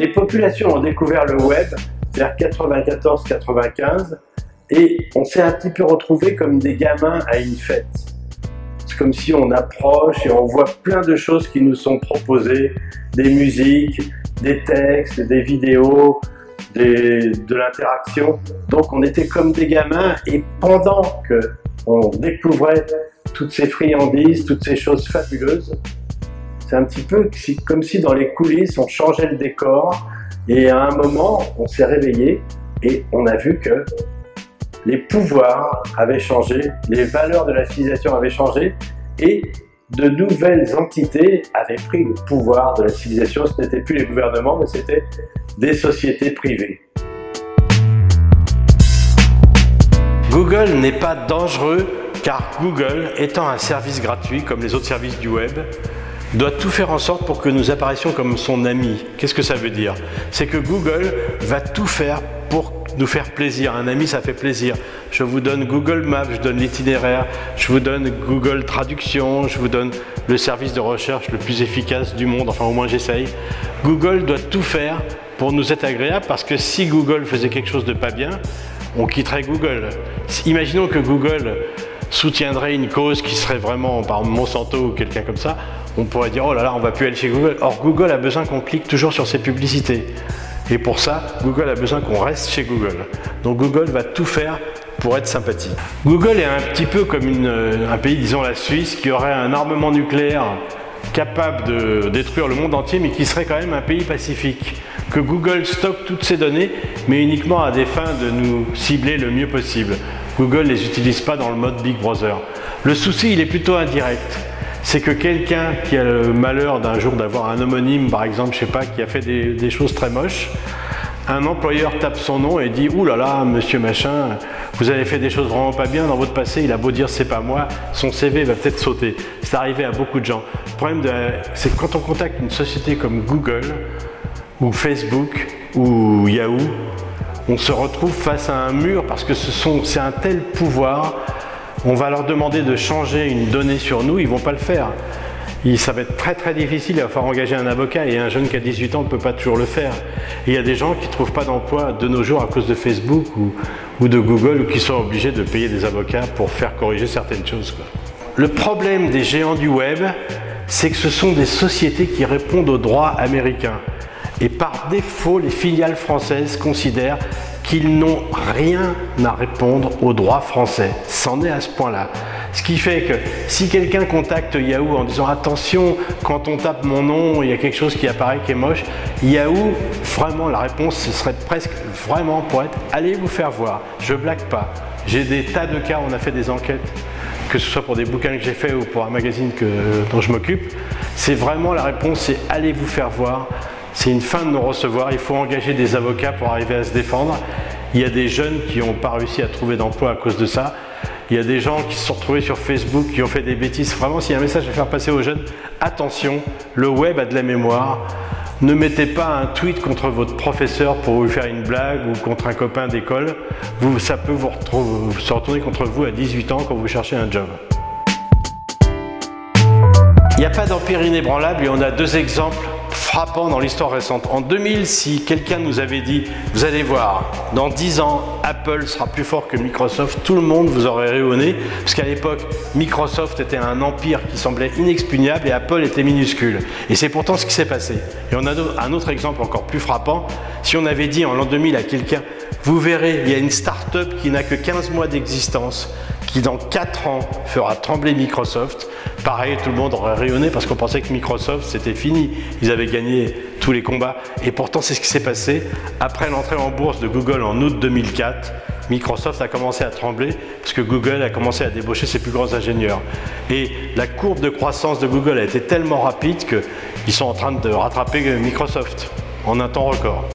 Les populations ont découvert le web vers 94-95 et on s'est un petit peu retrouvés comme des gamins à une fête. C'est comme si on approche et on voit plein de choses qui nous sont proposées, des musiques, des textes, des vidéos, de l'interaction. Donc on était comme des gamins et pendant qu'on découvrait toutes ces friandises, toutes ces choses fabuleuses, c'est un petit peu comme si dans les coulisses on changeait le décor et à un moment on s'est réveillé et on a vu que les pouvoirs avaient changé, les valeurs de la civilisation avaient changé et de nouvelles entités avaient pris le pouvoir de la civilisation. Ce n'était plus les gouvernements mais c'était des sociétés privées. Google n'est pas dangereux car Google, étant un service gratuit comme les autres services du web, doit tout faire en sorte pour que nous apparaissions comme son ami. Qu'est-ce que ça veut dire? C'est que Google va tout faire pour nous faire plaisir. Un ami, ça fait plaisir. Je vous donne Google Maps, je donne l'itinéraire, je vous donne Google Traduction, je vous donne le service de recherche le plus efficace du monde, enfin au moins j'essaye. Google doit tout faire pour nous être agréable parce que si Google faisait quelque chose de pas bien, on quitterait Google. Imaginons que Google soutiendrait une cause qui serait vraiment, par exemple Monsanto ou quelqu'un comme ça, on pourrait dire oh là là, on va plus aller chez Google. Or Google a besoin qu'on clique toujours sur ses publicités. Et pour ça, Google a besoin qu'on reste chez Google. Donc Google va tout faire pour être sympathique. Google est un petit peu comme un pays, disons la Suisse, qui aurait un armement nucléaire capable de détruire le monde entier, mais qui serait quand même un pays pacifique. Que Google stocke toutes ces données, mais uniquement à des fins de nous cibler le mieux possible. Google ne les utilise pas dans le mode Big Brother. Le souci, il est plutôt indirect. C'est que quelqu'un qui a le malheur d'un jour d'avoir un homonyme, par exemple, je sais pas, qui a fait des choses très moches, un employeur tape son nom et dit « Ouh là là, monsieur machin, vous avez fait des choses vraiment pas bien dans votre passé, il a beau dire c'est pas moi, son CV va peut-être sauter. » C'est arrivé à beaucoup de gens. Le problème, c'est que quand on contacte une société comme Google, ou Facebook, ou Yahoo, on se retrouve face à un mur parce que c'est un tel pouvoir. On va leur demander de changer une donnée sur nous, ils ne vont pas le faire. Ça va être très difficile, il va falloir engager un avocat et un jeune qui a 18 ans ne peut pas toujours le faire. Et il y a des gens qui ne trouvent pas d'emploi de nos jours à cause de Facebook ou de Google ou qui sont obligés de payer des avocats pour faire corriger certaines choses, quoi. Le problème des géants du web, c'est que ce sont des sociétés qui répondent aux droits américains. Et par défaut, les filiales françaises considèrent qu'ils n'ont rien à répondre aux droits français. C'en est à ce point-là. Ce qui fait que si quelqu'un contacte Yahoo en disant « Attention, quand on tape mon nom, il y a quelque chose qui apparaît qui est moche », Yahoo, vraiment la réponse, ce serait presque vraiment pour être « Allez vous faire voir, je blague pas ». J'ai des tas de cas, on a fait des enquêtes, que ce soit pour des bouquins que j'ai fait ou pour un magazine dont je m'occupe. C'est vraiment la réponse, c'est « Allez vous faire voir ». C'est une fin de non-recevoir, il faut engager des avocats pour arriver à se défendre. Il y a des jeunes qui n'ont pas réussi à trouver d'emploi à cause de ça. Il y a des gens qui se sont retrouvés sur Facebook, qui ont fait des bêtises. Vraiment, s'il y a un message à faire passer aux jeunes, attention, le web a de la mémoire. Ne mettez pas un tweet contre votre professeur pour vous faire une blague ou contre un copain d'école. Ça peut se retourner contre vous à 18 ans quand vous cherchez un job. Il n'y a pas d'empire inébranlable et on a deux exemples frappant dans l'histoire récente. En 2000, si quelqu'un nous avait dit « Vous allez voir, dans 10 ans, Apple sera plus fort que Microsoft », tout le monde vous aurait rayonné, parce qu'à l'époque, Microsoft était un empire qui semblait inexpugnable et Apple était minuscule. Et c'est pourtant ce qui s'est passé. Et on a un autre exemple encore plus frappant. Si on avait dit en l'an 2000 à quelqu'un « Vous verrez, il y a une start-up qui n'a que 15 mois d'existence, qui dans 4 ans fera trembler Microsoft », pareil, tout le monde aurait rayonné parce qu'on pensait que Microsoft c'était fini, ils avaient gagné tous les combats et pourtant c'est ce qui s'est passé. Après l'entrée en bourse de Google en août 2004, Microsoft a commencé à trembler parce que Google a commencé à débaucher ses plus grands ingénieurs. Et la courbe de croissance de Google a été tellement rapide qu'ils sont en train de rattraper Microsoft en un temps record.